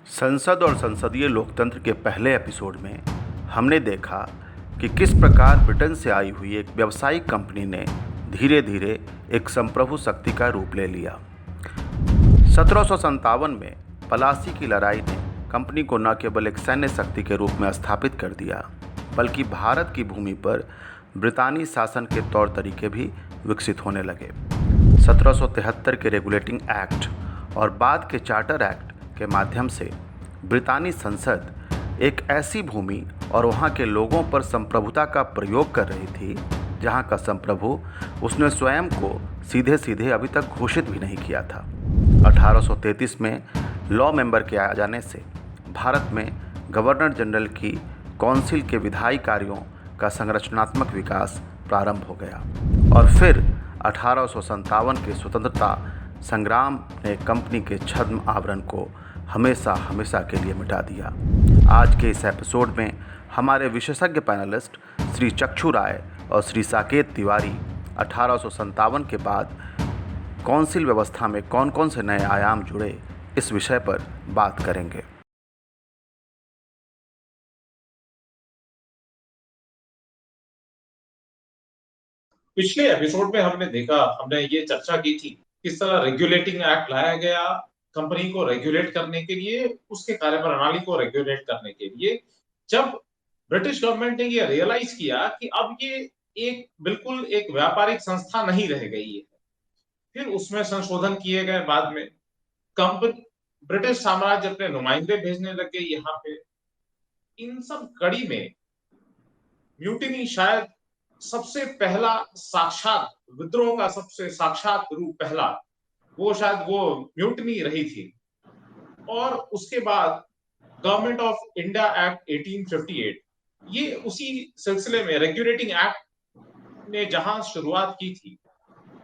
संसद और संसदीय लोकतंत्र के पहले एपिसोड में हमने देखा कि किस प्रकार ब्रिटेन से आई हुई एक व्यावसायिक कंपनी ने धीरे धीरे एक संप्रभु शक्ति का रूप ले लिया। 1757 में पलासी की लड़ाई ने कंपनी को न केवल एक सैन्य शक्ति के रूप में स्थापित कर दिया, बल्कि भारत की भूमि पर ब्रितानी शासन के तौर तरीके भी विकसित होने लगे। 1773 के रेगुलेटिंग एक्ट और बाद के चार्टर एक्ट के माध्यम से ब्रितानी संसद एक ऐसी भूमि और वहाँ के लोगों पर संप्रभुता का प्रयोग कर रही थी जहाँ का संप्रभु उसने स्वयं को सीधे सीधे अभी तक घोषित भी नहीं किया था। 1833 में लॉ मेंबर के आ जाने से भारत में गवर्नर जनरल की काउंसिल के विधायी कार्यों का संरचनात्मक विकास प्रारंभ हो गया और फिर 1857 के स्वतंत्रता संग्राम ने कंपनी के छद्म आवरण को हमेशा हमेशा के लिए मिटा दिया। आज के इस एपिसोड में हमारे विशेषज्ञ पैनलिस्ट श्री चक्षु राय और श्री साकेत तिवारी 1857 के बाद काउंसिल व्यवस्था में कौन कौन से नए आयाम जुड़े, इस विषय पर बात करेंगे। पिछले एपिसोड में हमने ये चर्चा की थी किस तरह रेगुलेटिंग एक्ट लाया गया कंपनी को रेगुलेट करने के लिए, उसके कार्य प्रणाली को रेगुलेट करने के लिए। जब ब्रिटिश गवर्नमेंट ने ये रियलाइज किया कि अब ये एक बिल्कुल एक व्यापारिक संस्था नहीं रह गई है, फिर उसमें संशोधन किए गए। बाद में कंपनी ब्रिटिश साम्राज्य अपने नुमाइंदे भेजने लगे यहाँ पे। इन सब कड़ी में म्यूटिनी शायद सबसे पहला साक्षात विद्रोह का सबसे साक्षात रूप पहला वो म्यूटनी रही थी। और उसके बाद गवर्नमेंट ऑफ इंडिया एक्ट 1858, ये उसी सिलसिले में रेगुलेटिंग एक्ट ने जहां शुरुआत की थी,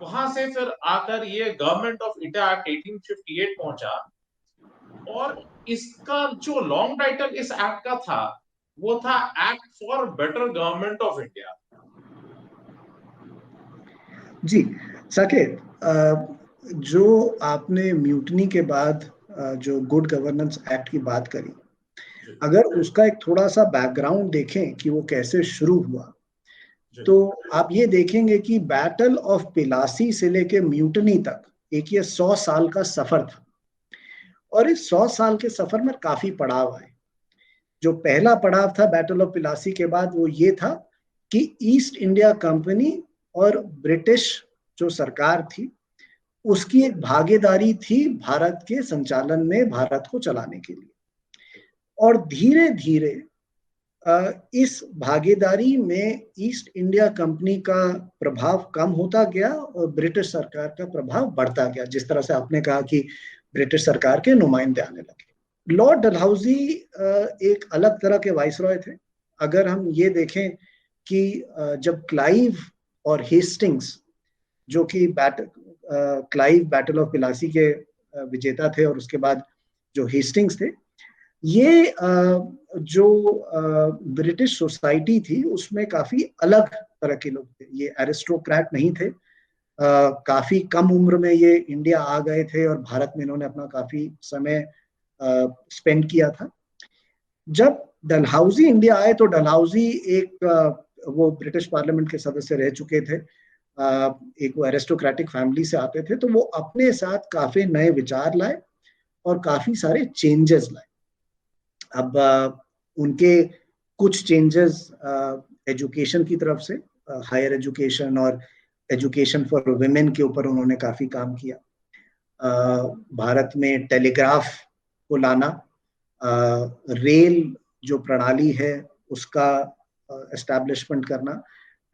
वहां से फिर आकर ये गवर्नमेंट ऑफ इंडिया एक्ट 1858 पहुंचा। और इसका जो लॉन्ग टाइटल इस एक्ट का था वो था act for better government of India. जी साकेत, जो आपने म्यूटनी के बाद जो गुड गवर्नेंस एक्ट की बात करी, अगर उसका एक थोड़ा सा बैकग्राउंड देखें कि वो कैसे शुरू हुआ, तो आप ये देखेंगे कि बैटल ऑफ पिलासी से लेके म्यूटनी तक एक ये 100 साल का सफर था। और इस 100 साल के सफर में काफी पड़ाव आए। जो पहला पड़ाव था बैटल ऑफ पिलासी के बाद, वो ये था कि ईस्ट इंडिया कंपनी और ब्रिटिश जो सरकार थी उसकी एक भागीदारी थी भारत के संचालन में, भारत को चलाने के लिए। और धीरे धीरे इस भागीदारी में ईस्ट इंडिया कंपनी का प्रभाव कम होता गया और ब्रिटिश सरकार का प्रभाव बढ़ता गया। जिस तरह से आपने कहा कि ब्रिटिश सरकार के नुमाइंदे आने लगे। लॉर्ड डलहौजी एक अलग तरह के वाइसरॉय थे। अगर हम ये देखें कि जब क्लाइव और हेस्टिंग्स, जो कि क्लाइव बैटल ऑफ पिलासी के विजेता थे, और उसके बाद जो हेस्टिंग्स थे, ये जो ब्रिटिश सोसाइटी थी उसमें काफी अलग तरह के लोग थे। ये एरिस्टोक्रेट नहीं थे। काफी कम उम्र में ये इंडिया आ गए थे और भारत में इन्होंने अपना काफी समय स्पेंड किया था। जब डलहौजी इंडिया आए तो डलहौजी वो ब्रिटिश पार्लियामेंट के सदस्य रह चुके थे। एक वो एरिस्टोक्रेटिक फैमिली से आते थे, तो वो अपने साथ काफी नए विचार लाए और काफी सारे चेंजेस लाए। अब उनके कुछ चेंजेस एजुकेशन की तरफ से, हायर एजुकेशन और एजुकेशन फॉर वुमेन के ऊपर उन्होंने काफी काम किया। भारत में टेलीग्राफ को लाना, रेल जो प्रणाली है उसका एस्टैब्लिशमेंट करना,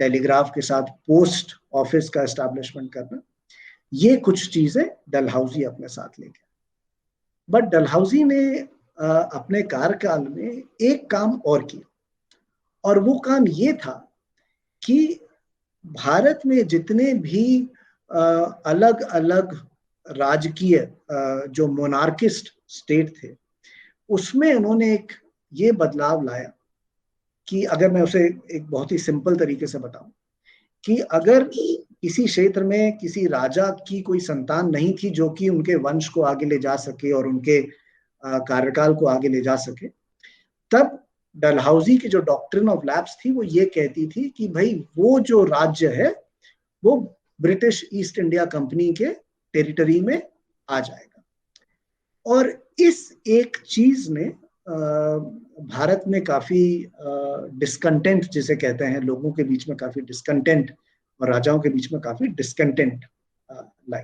टेलीग्राफ के साथ पोस्ट ऑफिस का एस्टैब्लिशमेंट करना, ये कुछ चीजें डलहौजी अपने साथ ले गया। बट डलहौजी ने अपने कार्यकाल में एक काम और किया, और वो काम ये था कि भारत में जितने भी अलग अलग राजकीय जो मोनार्किस्ट स्टेट थे, उसमें उन्होंने एक ये बदलाव लाया कि, अगर मैं उसे एक बहुत ही सिंपल तरीके से बताऊं, कि अगर किसी क्षेत्र में किसी राजा की कोई संतान नहीं थी जो कि उनके वंश को आगे ले जा सके और उनके कार्यकाल को आगे ले जा सके, तब डलहौजी की जो डॉक्ट्रिन ऑफ लैप्स थी वो ये कहती थी कि भाई वो जो राज्य है वो ब्रिटिश ईस्ट इंडिया कंपनी के टेरिटरी में आ जाएगा। और इस एक चीज ने भारत में काफी डिस्कंटेंट, जिसे कहते हैं, लोगों के बीच में काफी डिस्कंटेंट और राजाओं के बीच में काफी डिस्कंटेंट लाई।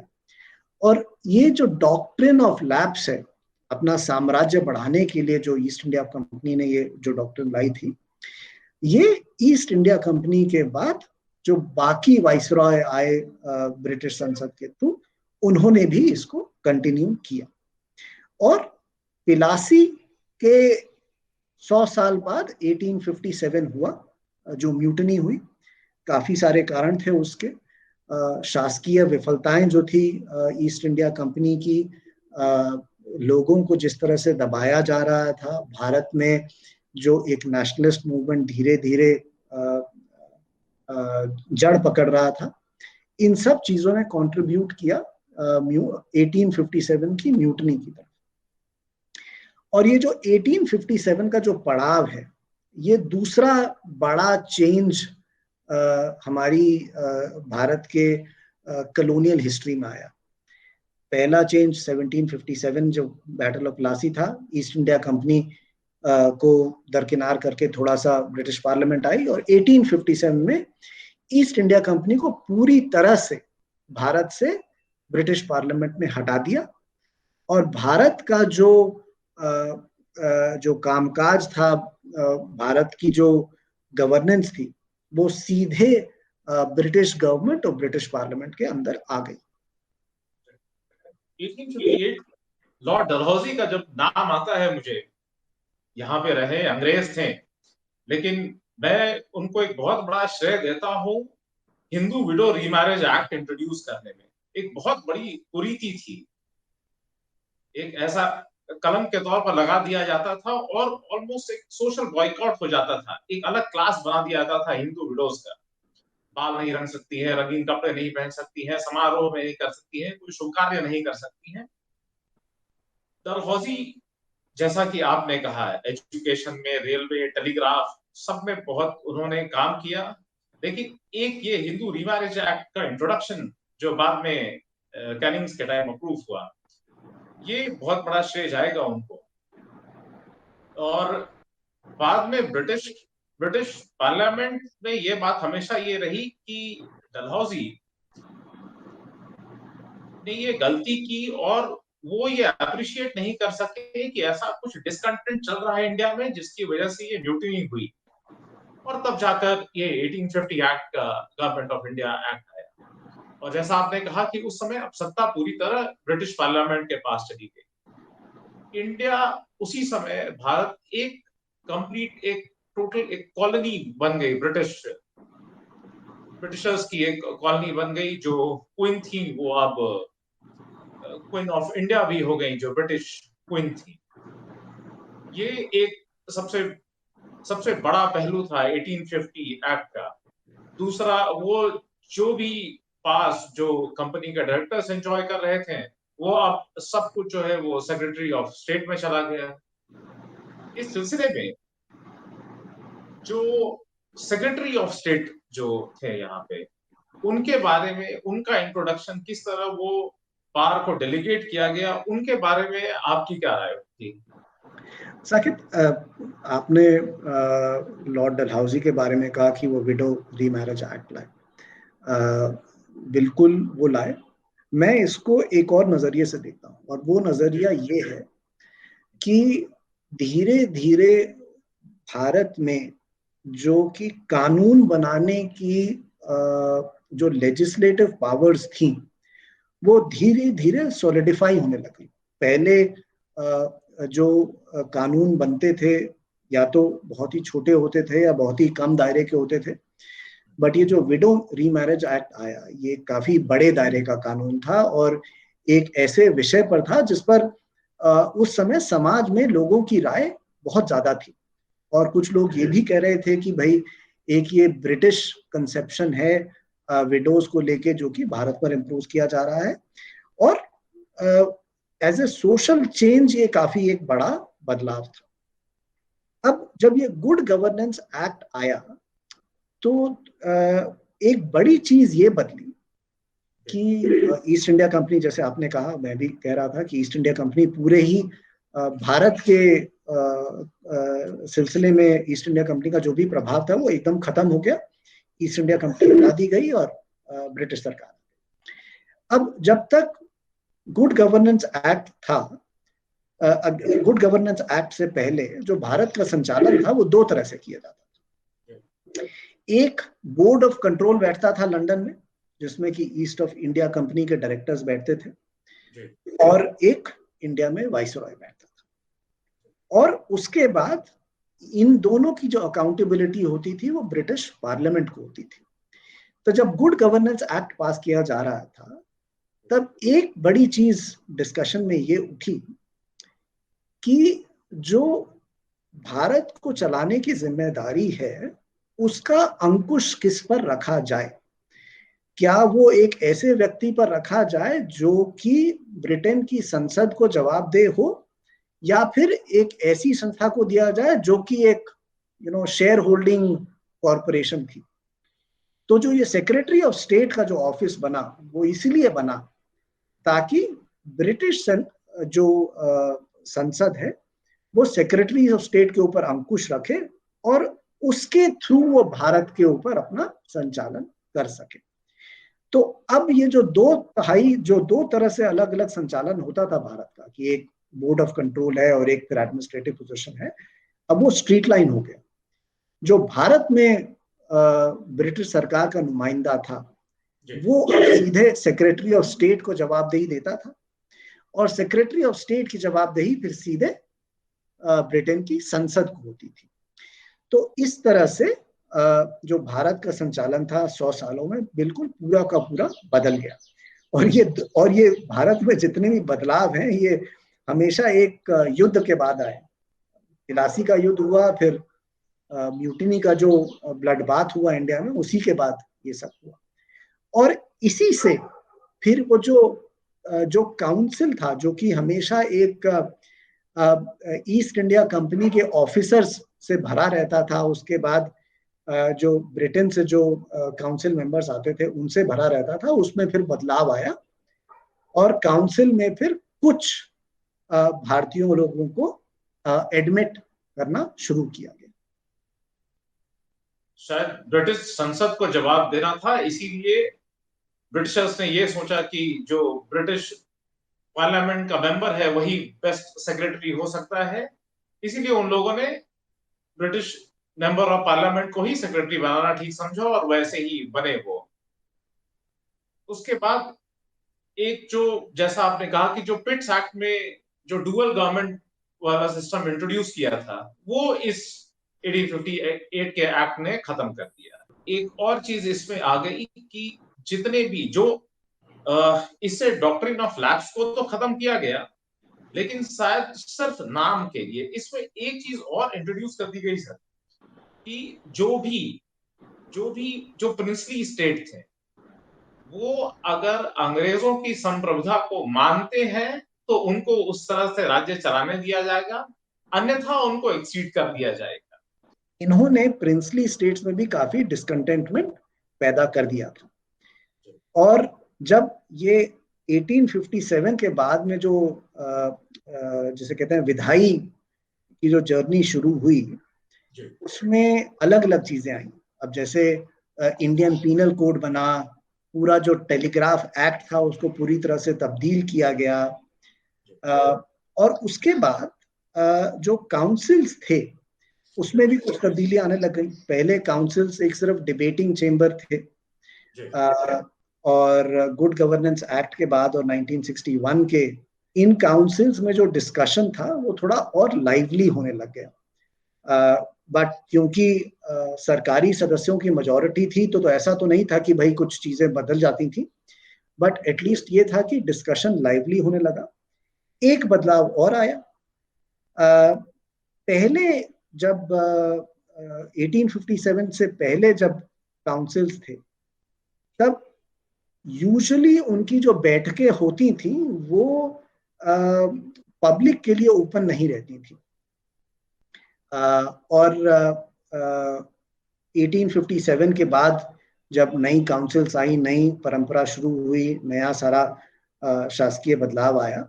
और ये जो डॉक्ट्रिन ऑफ लैप्स है, अपना साम्राज्य बढ़ाने के लिए जो ईस्ट इंडिया कंपनी ने ये जो डॉक्ट्रिन लाई थी, ये ईस्ट इंडिया कंपनी के बाद जो बाकी वाइसरॉय आए ब्रिटिश संसद के थ्रू, उन्होंने भी इसको कंटिन्यू किया। और पिलासी के 100 साल बाद 1857 हुआ, जो म्यूटनी हुई। काफी सारे कारण थे उसके। शासकीय विफलताएं जो थी ईस्ट इंडिया कंपनी की, लोगों को जिस तरह से दबाया जा रहा था, भारत में जो एक नेशनलिस्ट मूवमेंट धीरे धीरे जड़ पकड़ रहा था, इन सब चीजों ने कंट्रीब्यूट किया 1857 की म्यूटनी की तरफ। और ये जो 1857 का जो पड़ाव है, ये दूसरा बड़ा चेंज हमारी भारत के कॉलोनियल हिस्ट्री में आया। पहला चेंज 1757 जो बैटल ऑफ प्लासी था, ईस्ट इंडिया कंपनी को दरकिनार करके थोड़ा सा ब्रिटिश पार्लियामेंट आई, और 1857 में ईस्ट इंडिया कंपनी को पूरी तरह से भारत से ब्रिटिश पार्लियामेंट ने हटा दिया। और भारत का जो कामकाज था, भारत की जो गवर्नेंस थी, वो सीधे ब्रिटिश गवर्नमेंट और ब्रिटिश पार्लियामेंट के अंदर आ गई। 1858 लॉर्ड डलहौजी का जब नाम आता है, मुझे यहाँ पे रहे अंग्रेज थे, लेकिन मैं उनको एक बहुत बड़ा श्रेय देता हूँ Hindu window remarriage act introduce करने में। एक बहुत बड़ी कुरीति थी, एक ऐसा कलम के तौर पर लगा दिया जाता था और ऑलमोस्ट एक सोशल बॉयकॉट हो जाता था। एक अलग क्लास बना दिया जाता था हिंदू विडोज का। बाल नहीं रंग सकती है, रंगीन कपड़े नहीं पहन सकती है, समारोह में नहीं कर सकती है, कोई शुभ कार्य नहीं कर सकती है। डलहौजी, जैसा कि आपने कहा, एजुकेशन में, रेलवे, टेलीग्राफ, सब में बहुत उन्होंने काम किया। लेकिन एक ये हिंदू रीमैरिज एक्ट का इंट्रोडक्शन जो बाद में कैनिंग्स के टाइम अप्रूव हुआ, ये बहुत बड़ा श्रेय जाएगा उनको। और बाद में ब्रिटिश पार्लियामेंट में ये बात हमेशा ये रही कि डलहौजी ने ये गलती की और वो ये अप्रिशिएट नहीं कर सके कि ऐसा कुछ डिस्कंटेंट चल रहा है इंडिया में जिसकी वजह से ये म्यूटिनी हुई। और तब जाकर ये 1850 एक्ट का, गवर्नमेंट ऑफ इंडिया एक्ट आया। और जैसा आपने कहा कि उस समय अब सत्ता पूरी तरह ब्रिटिश पार्लियामेंट के पास चली गई। इंडिया उसी समय, भारत एक कंप्लीट, एक टोटल एक कॉलोनी बन गई, ब्रिटिशर्स की एक कॉलोनी बन गई। जो क्वीन थी वो अब क्वीन ऑफ इंडिया भी हो गई, जो ब्रिटिश क्वीन थी। ये एक सबसे बड़ा पहलू था 1850 एक्ट का। दूसरा, वो जो भी पास जो कंपनी के डायरेक्टर्स एंजॉय कर रहे थे, वो अब सब कुछ जो है वो सेक्रेटरी ऑफ स्टेट में चला गया। इस सिलसिले में जो सेक्रेटरी ऑफ स्टेट जो थे यहाँ पे, उनके बारे में, उनका इंट्रोडक्शन, किस तरह वो पावर को डेलीगेट किया गया, उनके बारे में आपकी क्या राय थी? साकिब, आपने लॉर्ड डलहौजी के बारे में कहा कि वो विडो रीमैरिज एक्ट लाए। बिल्कुल वो लाए। मैं इसको एक और नजरिए से देखता हूँ, और वो नजरिया ये है कि धीरे धीरे भारत में जो कि कानून बनाने की जो लेजिस्लेटिव पावर्स थी, वो धीरे धीरे सॉलिडिफाई होने लगी। पहले जो कानून बनते थे, या तो बहुत ही छोटे होते थे या बहुत ही कम दायरे के होते थे, बट ये जो विडो रीमैरिज एक्ट आया, ये काफी बड़े दायरे का कानून था और एक ऐसे विषय पर था जिस पर उस समय समाज में लोगों की राय बहुत ज्यादा थी। और कुछ लोग ये भी कह रहे थे कि भाई एक ये ब्रिटिश कंसेप्शन है विडोज को लेके, जो कि भारत पर इम्पोज किया जा रहा है। और एज ए सोशल चेंज ये काफी एक बड़ा बदलाव था। अब जब ये गुड गवर्नेंस एक्ट आया तो एक बड़ी चीज ये बदली कि ईस्ट इंडिया कंपनी, जैसे आपने कहा, मैं भी कह रहा था कि ईस्ट इंडिया कंपनी पूरे ही भारत के सिलसिले में ईस्ट इंडिया कंपनी का जो भी प्रभाव था वो एकदम खत्म हो गया। ईस्ट इंडिया कंपनी हटा दी गई और ब्रिटिश सरकार। अब जब तक गुड गवर्नेंस एक्ट था, गुड गवर्नेंस एक्ट से पहले जो भारत का संचालन था वो दो तरह से किया जाता था। एक बोर्ड ऑफ कंट्रोल बैठता था लंदन में, जिसमें कि ईस्ट ऑफ इंडिया कंपनी के डायरेक्टर्स बैठते थे, और एक इंडिया में वाइसरॉय बैठता था। और उसके बाद इन दोनों की जो अकाउंटेबिलिटी होती थी वो ब्रिटिश पार्लियामेंट को होती थी। तो जब गुड गवर्नेंस एक्ट पास किया जा रहा था तब एक बड़ी चीज डिस्कशन में ये उठी कि जो भारत को चलाने की जिम्मेदारी है उसका अंकुश किस पर रखा जाए। क्या वो एक ऐसे व्यक्ति पर रखा जाए जो कि ब्रिटेन की संसद को जवाबदेह हो, या फिर एक ऐसी संस्था को दिया जाए जो कि एक शेयर होल्डिंग कॉरपोरेशन थी। तो जो ये सेक्रेटरी ऑफ स्टेट का जो ऑफिस बना वो इसलिए बना ताकि ब्रिटिश जो संसद है वो सेक्रेटरी ऑफ स्टेट के ऊपर अंकुश रखे और उसके थ्रू वो भारत के ऊपर अपना संचालन कर सके। तो अब ये जो दो तरह से अलग अलग संचालन होता था भारत का, कि एक बोर्ड ऑफ कंट्रोल है और एक फिर एडमिनिस्ट्रेटिव पोजीशन है, अब वो स्ट्रीट लाइन हो गया। जो भारत में ब्रिटिश सरकार का नुमाइंदा था वो सीधे सेक्रेटरी ऑफ स्टेट को जवाबदेही देता था, और सेक्रेटरी ऑफ स्टेट की जवाबदेही फिर सीधे ब्रिटेन की संसद को होती थी। तो इस तरह से जो भारत का संचालन था 100 सालों में बिल्कुल पूरा का पूरा बदल गया। और ये भारत में जितने भी बदलाव हैं ये हमेशा एक युद्ध के बाद आए। प्लासी का युद्ध हुआ, फिर म्यूटिनी का जो ब्लड बाथ हुआ इंडिया में, उसी के बाद ये सब हुआ। और इसी से फिर वो जो काउंसिल था जो कि हमेशा एक ईस्ट इंडिया कंपनी के ऑफिसर्स से भरा रहता था, उसके बाद जो ब्रिटेन से जो काउंसिल मेंबर्स आते थे उनसे भरा रहता था, उसमें फिर बदलाव आया और काउंसिल में फिर कुछ भारतीयों लोगों को एडमिट करना शुरू किया गया। शायद ब्रिटिश संसद को जवाब देना था, इसीलिए ब्रिटिशर्स ने ये सोचा कि जो ब्रिटिश पार्लियामेंट का मेंबर है वही बेस्ट सेक्रेटरी हो सकता है, इसीलिए उन लोगों ने ब्रिटिश मेंबर ऑफ पार्लियामेंट को ही सेक्रेटरी बनाना ठीक समझा और वैसे ही बने वो। उसके बाद एक जो जैसा आपने कहा कि जो पिट्स एक्ट में जो डुअल गवर्नमेंट वाला सिस्टम इंट्रोड्यूस किया था वो इस 1858 के एक्ट ने खत्म कर दिया। एक और चीज इसमें आ गई कि जितने भी जो इससे डॉक्ट्रिन ऑफ लैप्स को तो खत्म किया गया, लेकिन शायद सिर्फ नाम के लिए इसमें एक चीज और इंट्रोड्यूस कर दी गई सर, कि जो प्रिंसली स्टेट थे वो अगर अंग्रेजों की संप्रभुता को मानते हैं तो उनको उस तरह से राज्य चलाने दिया जाएगा, अन्यथा उनको एक्सीड कर दिया जाएगा। इन्होंने प्रिंसली स्टेट्स में भी काफी डिस्कंटेंटमेंट पैदा कर दिया था। और जब ये 1857 के बाद में जो जिसे कहते हैं विधायी की जो जर्नी शुरू हुई उसमें अलग अलग चीजें आई। अब जैसे इंडियन पीनल कोड बना, पूरा जो टेलीग्राफ एक्ट था उसको पूरी तरह से तब्दील किया गया, और उसके बाद जो काउंसिल्स थे उसमें भी कुछ तब्दीली आने लग गई। पहले काउंसिल्स एक सिर्फ डिबेटिंग चेंबर थे, और गुड गवर्नेंस एक्ट के बाद और 1961 के इन काउंसिल्स में जो डिस्कशन था वो थोड़ा और लाइवली होने लग गया। बट क्योंकि सरकारी सदस्यों की मेजॉरिटी थी तो ऐसा तो नहीं था कि भाई कुछ चीजें बदल जाती थी, बट एटलीस्ट ये था कि डिस्कशन लाइवली होने लगा। एक बदलाव और आया, पहले जब 1857 से पहले जब काउंसिल्स थे तब यूजुअली उनकी जो बैठकें होती थी वो पब्लिक के लिए ओपन नहीं रहती थी। और 1857 के बाद जब नई काउंसिल्स आई, नई परंपरा शुरू हुई, नया सारा शासकीय बदलाव आया,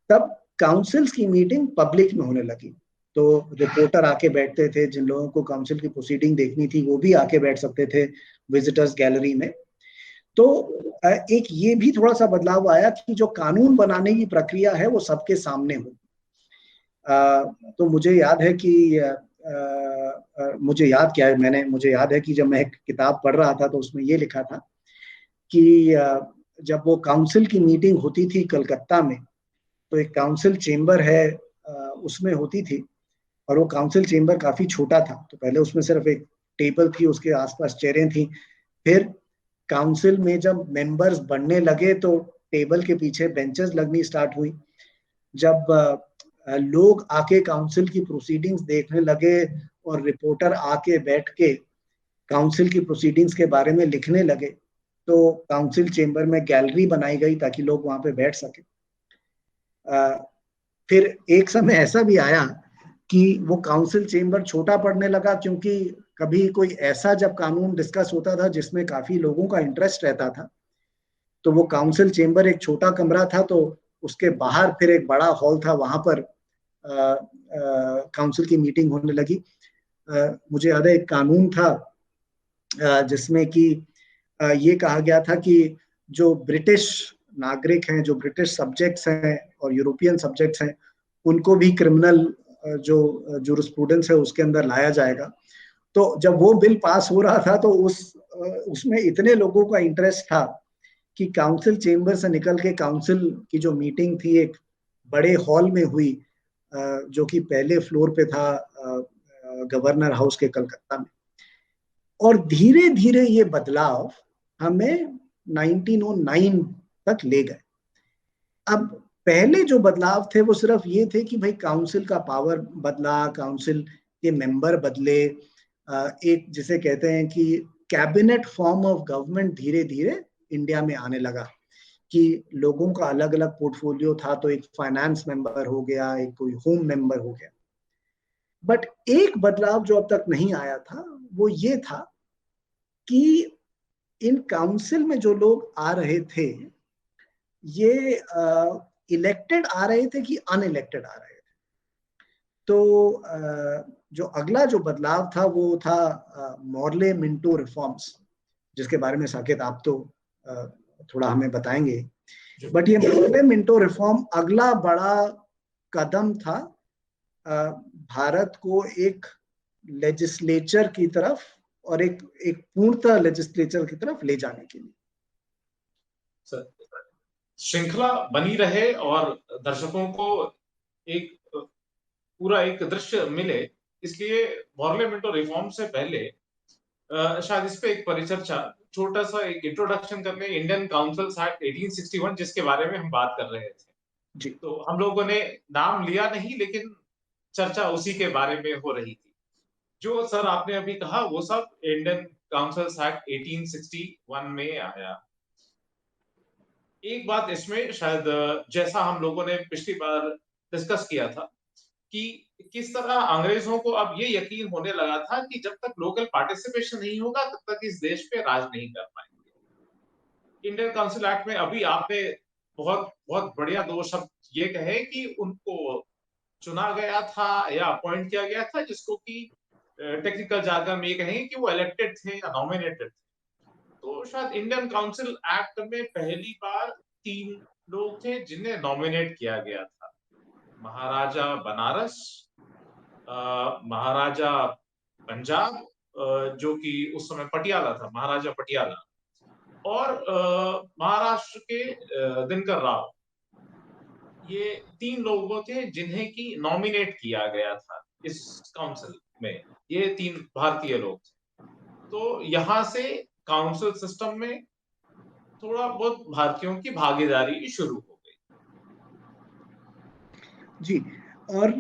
तब काउंसिल्स की मीटिंग पब्लिक में होने लगी। तो रिपोर्टर आके बैठते थे, जिन लोगों को काउंसिल की प्रोसीडिंग देखनी थी वो भी आके बैठ सकते थे विजिटर्स गैलरी में। तो एक ये भी थोड़ा सा बदलाव आया कि जो कानून बनाने की प्रक्रिया है वो सबके सामने हो। तो मुझे याद है कि मुझे याद है कि जब मैं एक किताब पढ़ रहा था तो उसमें ये लिखा था कि जब वो काउंसिल की मीटिंग होती थी कलकत्ता में, तो एक काउंसिल चेंबर है उसमें होती थी, और वो काउंसिल चेंबर काफी छोटा था। तो पहले उसमें सिर्फ एक टेबल थी, उसके आसपास चेयरें थी। फिर काउंसिल में जब मेंबर्स बढ़ने लगे तो टेबल के पीछे बेंचेस लगनी स्टार्ट हुई। जब लोग आके काउंसिल की प्रोसीडिंग्स देखने लगे और रिपोर्टर आके बैठ के काउंसिल की प्रोसीडिंग्स के बारे में लिखने लगे, तो काउंसिल चेंबर में गैलरी बनाई गई ताकि लोग वहां पे बैठ सके। फिर एक समय ऐसा भी आया कि वो काउंसिल चेंबर छोटा पड़ने लगा, क्योंकि कभी कोई ऐसा जब कानून डिस्कस होता था जिसमें काफी लोगों का इंटरेस्ट रहता था, तो वो काउंसिल चेंबर एक छोटा कमरा था, तो उसके बाहर फिर एक बड़ा हॉल था, वहां पर काउंसिल की मीटिंग होने लगी। मुझे याद है एक कानून था जिसमें कि ये कहा गया था कि जो ब्रिटिश नागरिक हैं, जो ब्रिटिश सब्जेक्ट्स हैं और यूरोपियन सब्जेक्ट्स हैं, उनको भी क्रिमिनल जो जूरिस्प्रूडेंस है उसके अंदर लाया जाएगा। तो जब वो बिल पास हो रहा था तो उसमें इतने लोगों का इंटरेस्ट था कि काउंसिल चेंबर से निकल के काउंसिल की जो मीटिंग थी एक बड़े हॉल में हुई, जो कि पहले फ्लोर पे था गवर्नर हाउस के कलकत्ता में। और धीरे धीरे ये बदलाव हमें 1909 तक ले गए। अब पहले जो बदलाव थे वो सिर्फ ये थे कि भाई काउंसिल का पावर बदला, काउंसिल के मेंबर बदले, एक जिसे कहते हैं कि कैबिनेट फॉर्म ऑफ गवर्नमेंट धीरे धीरे इंडिया में आने लगा, कि लोगों का अलग अलग पोर्टफोलियो था, तो एक फाइनेंस मेंबर हो गया, एक कोई होम मेंबर हो गया। बट एक बदलाव जो अब तक नहीं आया था वो ये था कि इन काउंसिल में जो लोग आ रहे थे ये इलेक्टेड आ रहे थे कि अनइलेक्टेड आ रहे थे। तो जो अगला जो बदलाव था वो था मॉर्ले मिंटो रिफॉर्म्स, जिसके बारे में साकेत आप तो थोड़ा हमें बताएंगे। बट ये मॉर्ले मिंटो रिफॉर्म अगला बड़ा कदम था भारत को एक लेजिस्लेचर की तरफ और एक पूर्णतः लेजिस्लेचर की तरफ ले जाने के लिए। श्रृंखला बनी रहे और दर्शकों को एक पूरा एक दृश्य मिले, इसलिए मॉर्ले मिंटो रिफॉर्म से पहले शायद इस पे एक परिचर्चा, छोटा सा एक इंट्रोडक्शन करने, इंडियन काउंसिल्स एक्ट 1861 जिसके बारे में हम बात कर रहे थे जी। तो हम लोगों ने नाम लिया नहीं, लेकिन चर्चा उसी के बारे में हो रही थी। जो सर आपने अभी कहा वो सब इंडियन काउंसिल्स एक्ट 1861 में आया। एक बात इसमें शायद जैसा हम लोगों ने पिछली बार डिस्कस किया था कि किस तरह अंग्रेजों को अब ये यकीन होने लगा था कि जब तक लोकल पार्टिसिपेशन नहीं होगा तब तक इस देश पे राज नहीं कर पाएंगे। इंडियन काउंसिल एक्ट में अभी आपने बहुत बहुत बढ़िया दो शब्द ये कहे कि उनको चुना गया था या अपॉइंट किया गया था, जिसको कि टेक्निकल जार्गन में ये कहेंगे कि वो इलेक्टेड थे या नॉमिनेटेड थे। तो शायद इंडियन काउंसिल एक्ट में पहली बार 3 लोग थे जिन्हें नॉमिनेट किया गया था। महाराजा बनारस, महाराजा पंजाब जो कि उस समय पटियाला था, महाराजा पटियाला, और महाराष्ट्र के दिनकर राव। ये 3 लोगों थे जिन्हें की नॉमिनेट किया गया था इस काउंसिल में। ये 3 भारतीय लोग थे। तो यहाँ से काउंसिल सिस्टम में थोड़ा बहुत भारतीयों की भागीदारी शुरू हो गई। जी। और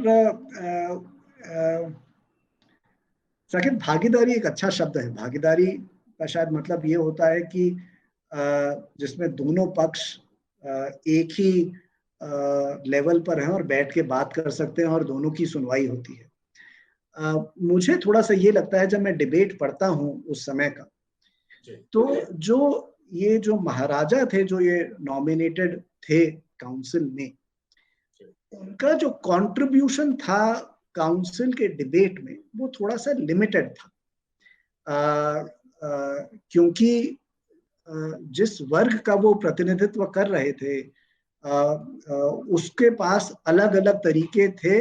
साकिब, भागीदारी एक अच्छा शब्द है। भागीदारी का शायद मतलब ये होता है कि जिसमें दोनों पक्ष एक ही लेवल पर हैं और बैठ के बात कर सकते हैं और दोनों की सुनवाई होती है। मुझे थोड़ा सा ये लगता है जब मैं डिबेट पढ़ता हूँ उस समय का, तो जो महाराजा थे, जो ये नॉमिनेटेड थे काउंसिल में, उनका जो कंट्रीब्यूशन था काउंसिल के डिबेट में वो थोड़ा सा लिमिटेड था। क्योंकि जिस वर्ग का वो प्रतिनिधित्व कर रहे थे उसके पास अलग अलग तरीके थे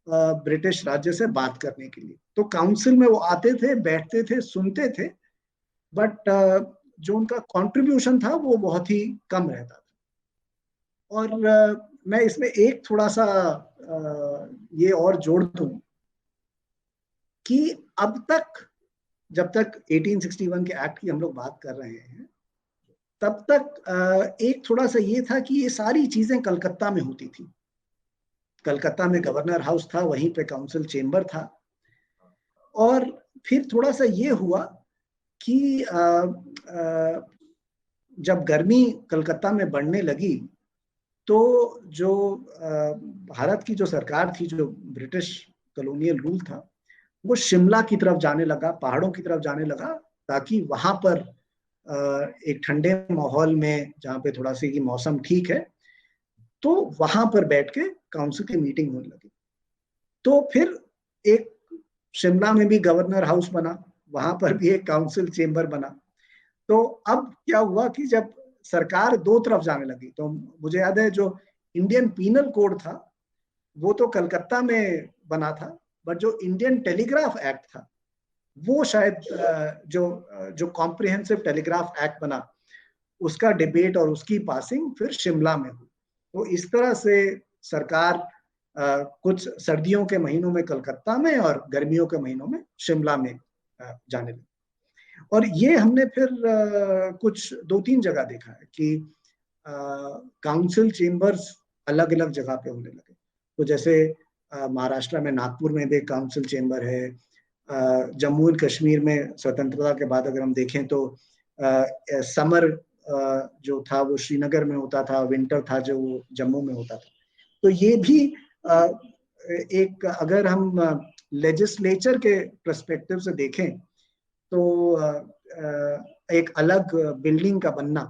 ब्रिटिश राज्य से बात करने के लिए। तो काउंसिल में वो आते थे, बैठते थे, सुनते थे, बट जो उनका कंट्रीब्यूशन था वो बहुत ही कम रहता था। और मैं इसमें एक थोड़ा सा ये और जोड़ दूं कि अब तक, जब तक 1861 के एक्ट की हम लोग बात कर रहे हैं, तब तक एक थोड़ा सा ये था कि ये सारी चीजें कलकत्ता में होती थी। कलकत्ता में गवर्नर हाउस था, वहीं पे काउंसिल चेंबर था। और फिर थोड़ा सा ये हुआ कि जब गर्मी कलकत्ता में बढ़ने लगी तो जो भारत की जो सरकार थी, जो ब्रिटिश कॉलोनियल रूल था, वो शिमला की तरफ जाने लगा, पहाड़ों की तरफ जाने लगा, ताकि वहां पर एक ठंडे माहौल में, जहाँ पे थोड़ा सी मौसम ठीक है, तो वहां पर बैठ के काउंसिल की मीटिंग होने लगी। तो फिर एक शिमला में भी गवर्नर हाउस बना, वहां पर भी एक काउंसिल चेंबर बना। तो अब क्या हुआ कि जब सरकार दो तरफ जाने लगी, तो मुझे याद है जो इंडियन पीनल कोड था वो तो कलकत्ता में बना था, बट जो इंडियन टेलीग्राफ एक्ट था वो शायद जो कॉम्प्रिहेंसिव टेलीग्राफ एक्ट बना, उसका डिबेट और उसकी पासिंग फिर शिमला में हुई। तो इस तरह से सरकार कुछ सर्दियों के महीनों में कलकत्ता में और गर्मियों के महीनों में शिमला में जाने लगी। और ये हमने फिर कुछ 2-3 जगह देखा है कि काउंसिल चेंबर्स अलग अलग जगह पे होने लगे। तो जैसे महाराष्ट्र में नागपुर में भी काउंसिल चेंबर है। जम्मू एंड कश्मीर में स्वतंत्रता के बाद अगर हम देखें तो समर जो था वो श्रीनगर में होता था, विंटर था जो जम्मू में होता था। तो ये भी एक, अगर हम लेजिस्लेचर के पर्सपेक्टिव से देखें तो एक अलग बिल्डिंग का बनना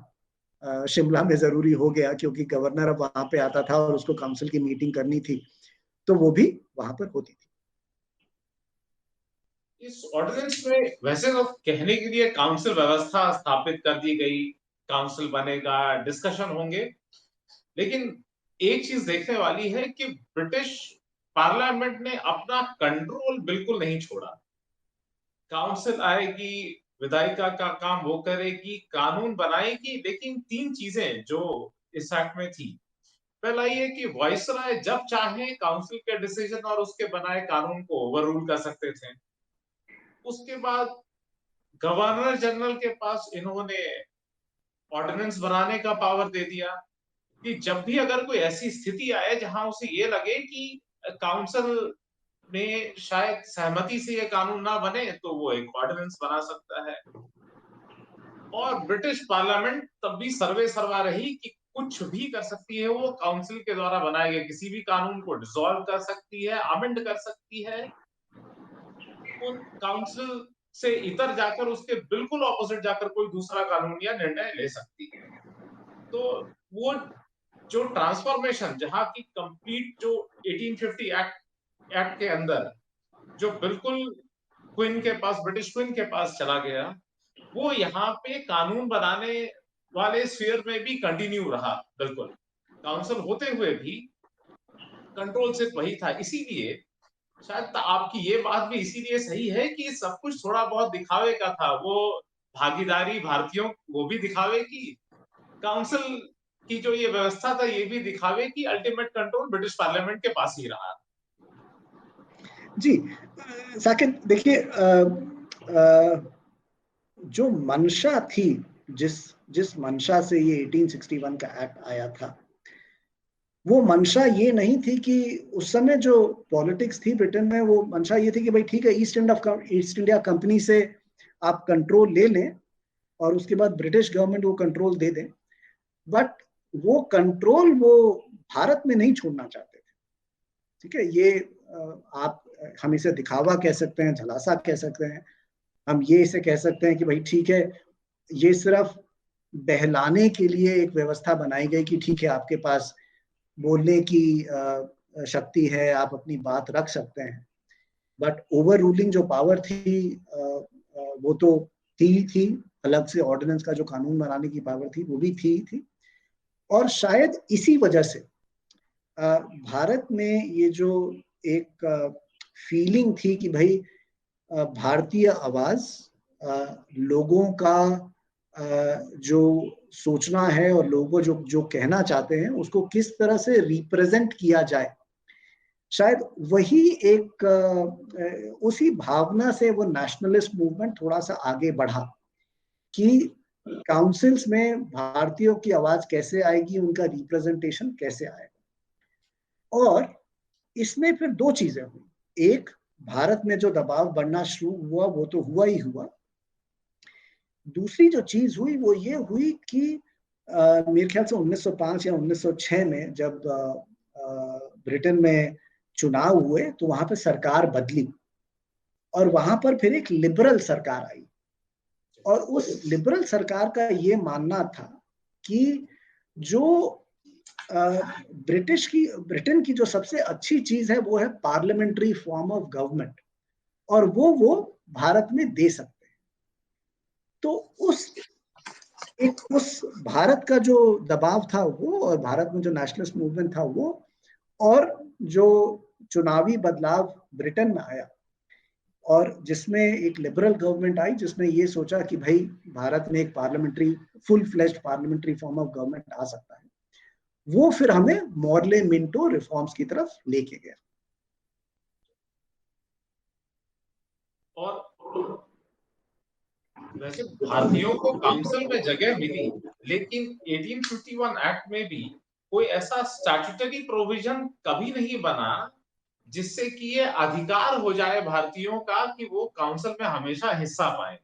शिमला में जरूरी हो गया, क्योंकि गवर्नर अब वहां पे आता था और उसको काउंसिल की मीटिंग करनी थी, तो वो भी वहां पर होती थी। इस ऑर्डिनेंस में वैसे तो कहने के लिए काउंसिल व्यवस्था स्थापित कर दी गई, काउंसिल बनेगा, डिस्कशन होंगे, लेकिन एक चीज देखने वाली है कि ब्रिटिश पार्लियामेंट ने अपना कंट्रोल बिल्कुल नहीं छोड़ा। काउंसिल आएगी, विधायिका का काम वो करेगी, कानून बनाएगी, लेकिन 3 चीजें जो इस एक्ट में थी। पहला ये कि वाइसराय जब चाहे काउंसिल के डिसीजन और उसके बनाए कानून को ओवररूल कर सकते थे। उसके बाद गवर्नर जनरल के पास इन्होंने ऑर्डिनेंस बनाने का पावर दे दिया कि जब भी अगर कोई ऐसी स्थिति आए जहां उसे ये लगे कि काउंसिल में शायद सहमति से ये कानून ना बने, तो वो एक ऑर्डिनेंस बना सकता है। और ब्रिटिश पार्लियामेंट तब भी सर्वे सर्वा रही कि कुछ भी कर सकती है, वो काउंसिल के द्वारा बनाए गए किसी भी कानून को डिसॉल्व कर सकती है, अमेंड कर सकती है, उन काउंसिल से इतर जाकर उसके बिल्कुल ऑपोजिट जाकर कोई दूसरा कानून या निर्णय ले सकती है। तो वो जो ट्रांसफॉर्मेशन, जहां की कंप्लीट जो 1850 एक्ट के अंदर जो बिल्कुल क्वीन के पास, ब्रिटिश क्वीन के पास चला गया, वो यहाँ पे कानून बनाने वाले स्फीयर में भी कंटिन्यू रहा। बिल्कुल काउंसिल होते हुए भी कंट्रोल सिर्फ वही था। इसीलिए शायद आपकी ये बात भी इसीलिए सही है कि सब कुछ थोड़ा बहुत दिखावे का था। वो भागीदारी भारतीयों वो भी दिखावे की, काउंसिल की जो ये व्यवस्था था ये भी दिखावे की, अल्टीमेट कंट्रोल ब्रिटिश पार्लियामेंट के पास ही रहा। जी साकिब, देखिए जो मंशा थी, जिस मंशा से ये 1861 का एक्ट आया था, वो मंशा ये नहीं थी कि उस समय जो पॉलिटिक्स थी ब्रिटेन में, वो मंशा ये थी कि भाई ठीक है, ईस्ट इंडिया कंपनी से आप कंट्रोल ले लें और उसके बाद ब्रिटिश गवर्नमेंट वो कंट्रोल दे दें। बट वो कंट्रोल वो भारत में नहीं छोड़ना चाहते थे। ठीक है, ये आप हम इसे दिखावा कह सकते हैं, झलासा कह सकते हैं, हम ये इसे कह सकते हैं कि भाई ठीक है, ये सिर्फ बहलाने के लिए एक व्यवस्था बनाई गई कि ठीक है आपके पास बोलने की शक्ति है, आप अपनी बात रख सकते हैं, बट ओवर रूलिंग जो पावर थी वो तो थी, अलग से ऑर्डिनेंस का जो कानून बनाने की पावर थी वो भी थी। और शायद इसी वजह से भारत में ये जो एक फीलिंग थी कि भाई भारतीय आवाज लोगों का जो सोचना है और लोगों जो जो कहना चाहते हैं उसको किस तरह से रिप्रेजेंट किया जाए, शायद वही एक उसी भावना से वो नेशनलिस्ट मूवमेंट थोड़ा सा आगे बढ़ा कि काउंसिल्स में भारतीयों की आवाज कैसे आएगी, उनका रिप्रेजेंटेशन कैसे आएगा। और इसमें फिर दो चीजें हुई, एक भारत में जो दबाव बढ़ना शुरू हुआ वो तो हुआ ही हुआ, दूसरी जो चीज हुई वो ये हुई कि मेरे ख्याल से 1905 या 1906 में जब ब्रिटेन में चुनाव हुए तो वहां पे सरकार बदली और वहां पर फिर एक लिबरल सरकार आई। और उस लिबरल सरकार का ये मानना था कि जो ब्रिटेन की जो सबसे अच्छी चीज है वो है पार्लियामेंट्री फॉर्म ऑफ गवर्नमेंट, और वो भारत में दे सकते हैं। तो उस भारत का जो दबाव था वो, और भारत में जो नेशनलिस्ट मूवमेंट था वो, और जो चुनावी बदलाव ब्रिटेन में आया और जिसमें एक लिबरल गवर्नमेंट आई जिसने ये सोचा कि भाई भारत में एक parliamentary full fledged parliamentary form of government आ सकता है, वो फिर हमें मॉर्ले मिंटो रिफॉर्म्स की तरफ लेके गया। और वैसे भारतीयों को काउंसिल में जगह मिली, लेकिन 1851 एक्ट में भी कोई ऐसा स्टैट्यूटरी प्रोविजन कभी नहीं बना जिससे कि ये अधिकार हो जाए भारतीयों का कि वो काउंसिल में हमेशा हिस्सा पाए।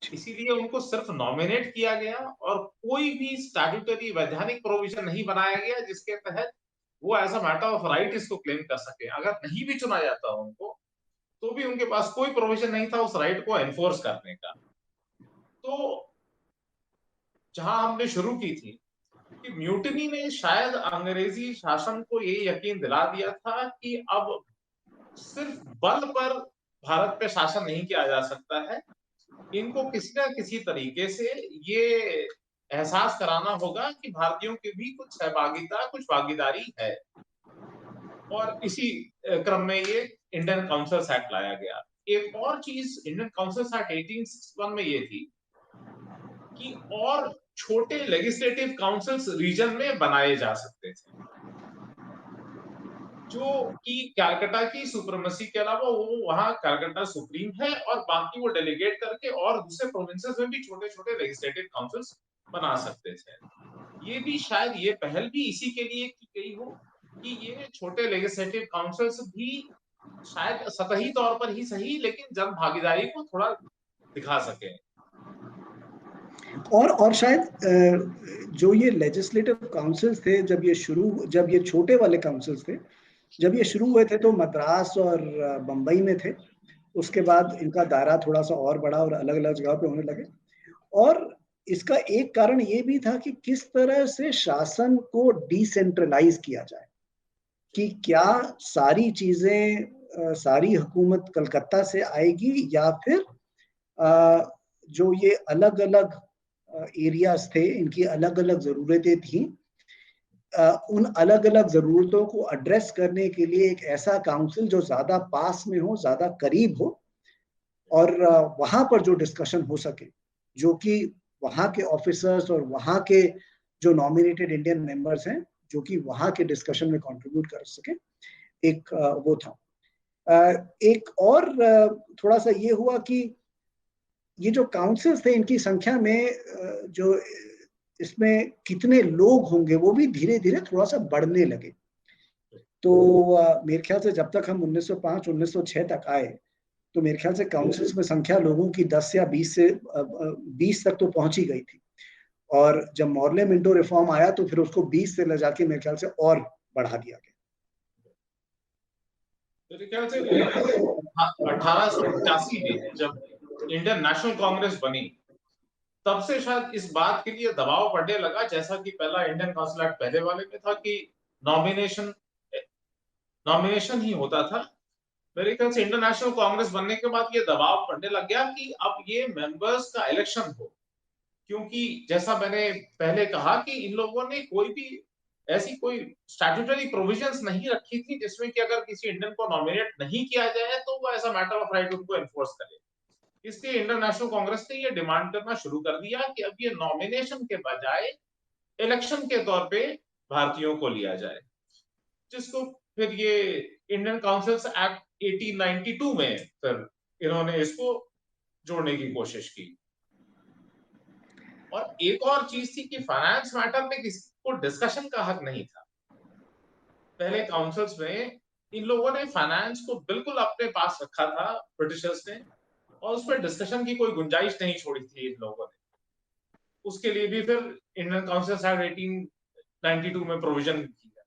इसीलिए उनको सिर्फ नॉमिनेट किया गया और कोई भी स्टैट्यूटरी वैधानिक प्रोविजन नहीं बनाया गया जिसके तहत वो as a matter of right इसको क्लेम कर सके। अगर नहीं भी चुना जाता उनको तो भी उनके पास कोई प्रोविजन नहीं था उस राइट को एनफोर्स करने का। तो जहां हमने शुरू की थी कि म्यूटिनी ने शायद अंग्रेजी शासन को ये यकीन दिला दिया था कि अब सिर्फ बल पर भारत पे शासन नहीं किया जा सकता है, इनको किसी न किसी तरीके से ये एहसास कराना होगा कि भारतीयों की भी कुछ सहभागिता, कुछ भागीदारी है। और इसी क्रम में ये इंडियन काउंसिल्स एक्ट लाया गया। एक और चीज इंडियन काउंसिल्स एक्ट 1861 में ये थी कि और छोटे लेजिस्लेटिव काउंसिल्स रीजन में बनाए जा सकते थे, जो कि कलकत्ता की सुप्रीमेसी के अलावा वो वहां कलकत्ता सुप्रीम है और बाकी वो डेलीगेट करके और दूसरे प्रोविंसेस में भी छोटे छोटे लेजिस्लेटिव काउंसिल्स बना सकते थे। ये भी शायद ये पहल भी इसी के लिए की गई हो कि ये छोटे लेजिस्लेटिव काउंसिल्स भी शायद सतही तौर पर ही सही लेकिन जन भागीदारी को थोड़ा दिखा सके। और शायद जो ये लेजिस्लेटिव काउंसिल्स थे, जब ये छोटे वाले काउंसिल्स थे, जब ये शुरू हुए थे तो मद्रास और बंबई में थे। उसके बाद इनका दायरा थोड़ा सा और बढ़ा और अलग अलग जगह पे होने लगे। और इसका एक कारण ये भी था कि किस तरह से शासन को डिसेंट्रलाइज किया जाए, कि क्या सारी चीजें, सारी हुकूमत कलकत्ता से आएगी या फिर जो ये अलग अलग एरियाज थे, इनकी अलग अलग जरूरतें थी, उन अलग अलग जरूरतों को एड्रेस करने के लिए एक ऐसा काउंसिल जो ज्यादा पास में हो, ज्यादा करीब हो, और वहां पर जो डिस्कशन हो सके, जो कि वहां के ऑफिसर्स और वहां के जो नॉमिनेटेड इंडियन मेंबर्स हैं जो कि वहां के डिस्कशन में कंट्रीब्यूट कर सके, एक वो था। एक और थोड़ा सा ये हुआ कि ये जो काउंसिल्स थे इनकी संख्या में जो इसमें कितने लोग होंगे वो भी धीरे धीरे थोड़ा सा बढ़ने लगे। तो मेरे ख्याल से जब तक हम 1905-1906 तक आए तो मेरे ख्याल से काउंसिल्स में संख्या लोगों की 10 या 20 तक तो पहुंच ही गई थी। और जब मॉर्ले मिंटो रिफॉर्म आया तो फिर उसको 20 से ले जाके मेरे ख्याल से और बढ़ा दिया गया। मेरे ख्याल से 1885 में जब इंडियन नेशनल कांग्रेस बनी, तब से शायद इस बात के लिए दबाव पड़ने लगा, जैसा कि पहला इंडियन काउंसिल एक्ट पहले वाले में था कि नॉमिनेशन ही होता था। मेरे ख्याल से इंडियन नेशनल कांग्रेस बनने के बाद ये दबाव पड़ने लग गया कि अब ये मेंबर्स का इलेक्शन हो, क्योंकि जैसा मैंने पहले कहा कि इन लोगों ने कोई भी ऐसी कोई स्टैट्यूटरी प्रोविजंस नहीं रखी थी जिसमें कि अगर किसी इंडियन को नॉमिनेट नहीं किया जाए तो वो ऐसा मैटर ऑफ राइट उनको एनफोर्स करे। इसलिए इंडियन नेशनल कांग्रेस ने ये डिमांड करना शुरू कर दिया कि अब ये नॉमिनेशन के बजाय इलेक्शन के तौर पे भारतीयों को लिया जाए, जिसको फिर ये इंडियन काउंसिल्स एक्ट 1892 में फिर इन्होंने इसको जोड़ने की कोशिश की। और एक और चीज थी कि फाइनेंस मैटर में किसी को डिस्कशन का हक नहीं था। पहले काउंसिल्स में इन लोगों ने फाइनेंस को बिल्कुल अपने पास रखा था, ब्रिटिशर्स ने, और उस पर डिस्कशन की कोई गुंजाइश नहीं छोड़ी थी इन लोगों ने। उसके लिए भी फिर इंडियन काउंसिल एक्ट 1892 में प्रोविजन की है।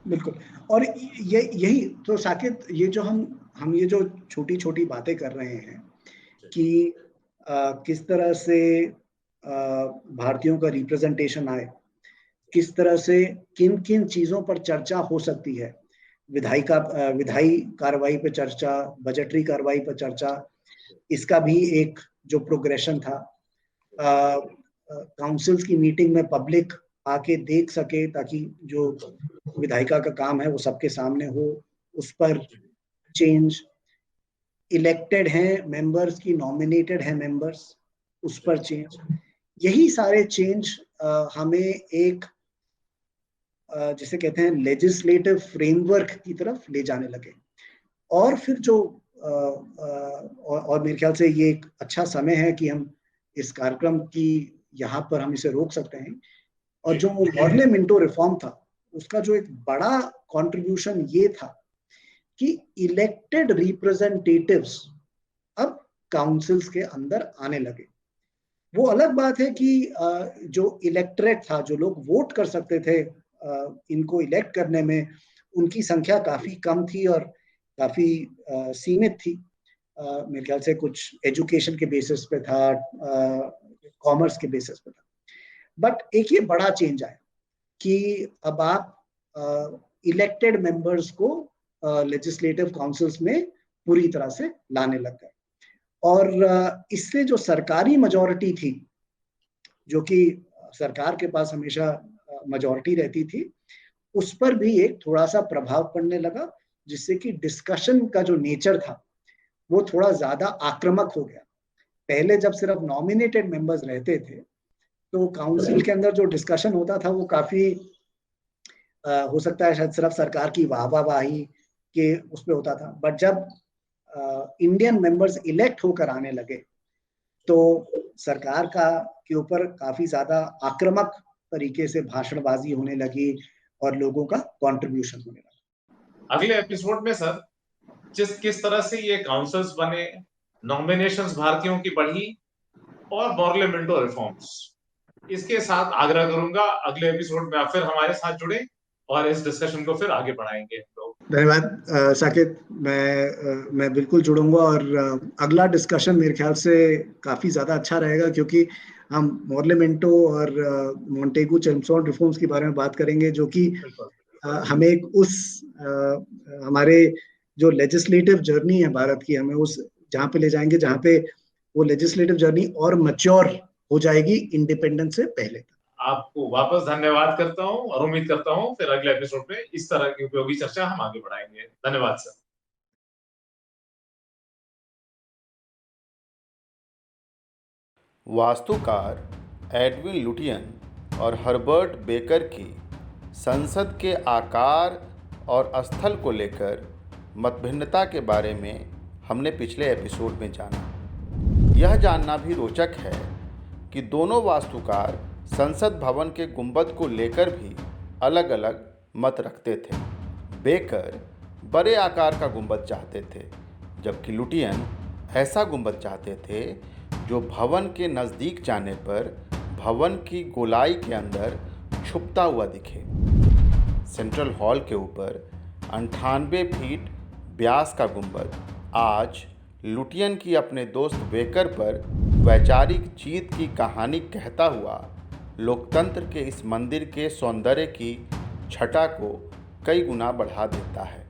बिल्कुल। और यही तो साकेत, ये जो हम ये जो छोटी छोटी बातें कर रहे हैं कि किस तरह से भारतीयों का रिप्रेजेंटेशन आए, किस तरह से किन किन चीजों पर चर्चा हो सकती है, विधायी कार्रवाई पर चर्चा, बजटरी कार्रवाई पर चर्चा, इसका भी एक जो प्रोग्रेशन था। काउंसिल्स की मीटिंग में पब्लिक आके देख सके ताकि जो विधायिका का काम है वो सबके सामने हो, उस पर चेंज, इलेक्टेड हैं मेंबर्स की नॉमिनेटेड हैं मेंबर्स, उस पर चेंज, यही सारे चेंज हमें एक जिसे कहते हैं लेजिस्लेटिव फ्रेमवर्क की तरफ ले जाने लगे। और फिर जो और मेरे ख्याल से ये एक अच्छा समय है कि हम इस कार्यक्रम की यहाँ पर हम इसे रोक सकते हैं। और जो मॉर्ले मिंटो रिफॉर्म था उसका जो एक बड़ा कंट्रीब्यूशन ये था कि इलेक्टेड रिप्रेजेंटेटिव्स अब काउंसिल्स के अंदर आने लगे। वो अलग बात है कि जो इलेक्टरेट था, जो लोग वोट कर सकते थे इनको इलेक्ट करने में, उनकी संख्या काफी कम थी और काफी सीमित थी। मेरे ख्याल से कुछ एजुकेशन के बेसिस पे था, कॉमर्स के बेसिस पे था। बट एक ये बड़ा चेंज आया कि अब आप इलेक्टेड मेंबर्स को लेजिस्लेटिव काउंसिल्स में पूरी तरह से लाने लग गए। और इससे जो सरकारी मेजॉरिटी थी, जो कि सरकार के पास हमेशा मेजॉरिटी रहती थी, उस पर भी एक थोड़ा सा प्रभाव पड़ने लगा, जिससे कि डिस्कशन का जो नेचर था वो थोड़ा ज्यादा आक्रामक हो गया। पहले जब सिर्फ नॉमिनेटेड मेंबर्स रहते थे तो काउंसिल के अंदर जो डिस्कशन होता था वो काफी हो सकता है शायद सिर्फ सरकार की वाहवाही के उस पे होता था। बट जब इंडियन मेंबर्स इलेक्ट होकर आने लगे तो सरकार के ऊपर काफी ज्यादा आक्रामक तरीके से भाषणबाजी होने लगी और लोगों का कंट्रीब्यूशन होने लगा। अगले एपिसोड में सर किस तरह से ये काउंसिल्स बने, नॉमिनेशंस भारतीयों की बढ़ी और मॉर्ले मिंटो रिफॉर्म्स, इसके साथ आग्रह करूंगा अगले एपिसोड में आप फिर हमारे साथ जुड़े और इस डिस्कशन को फिर आगे बढ़ाएंगे। धन्यवाद साकेत, मैं बिल्कुल जुड़ूंगा और अगला डिस्कशन मेरे ख्याल से काफी ज्यादा अच्छा रहेगा, क्योंकि हम मॉर्ले मिंटो और मॉन्टेगू चेम्सफोर्ड रिफॉर्म्स के बारे में बात करेंगे, जो कि हमें हमारे जो लेजिस्लेटिव जर्नी है भारत की, हमें उस जहाँ पे ले जाएंगे जहाँ पे वो लेजिस्लेटिव जर्नी और मैच्योर हो जाएगी इंडिपेंडेंस से पहले। आपको वापस धन्यवाद करता हूं और उम्मीद करता हूं फिर अगले एपिसोड में इस तरह की उपयोगी चर्चा हम आगे बढ़ाएंगे। धन्यवाद सर। वास्तुकार एडविन लुटियन और हर्बर्ट बेकर की संसद के आकार और स्थल को लेकर मतभिन्नता के बारे में हमने पिछले एपिसोड में जाना। यह जानना भी रोचक है कि दोनों वास्तुकार संसद भवन के गुंबद को लेकर भी अलग अलग मत रखते थे। बेकर बड़े आकार का गुंबद चाहते थे, जबकि लुटियन ऐसा गुंबद चाहते थे जो भवन के नज़दीक जाने पर भवन की गोलाई के अंदर छुपता हुआ दिखे। सेंट्रल हॉल के ऊपर 98 फीट व्यास का गुंबद आज लुटियन की अपने दोस्त बेकर पर वैचारिक जीत की कहानी कहता हुआ लोकतंत्र के इस मंदिर के सौंदर्य की छटा को कई गुना बढ़ा देता है।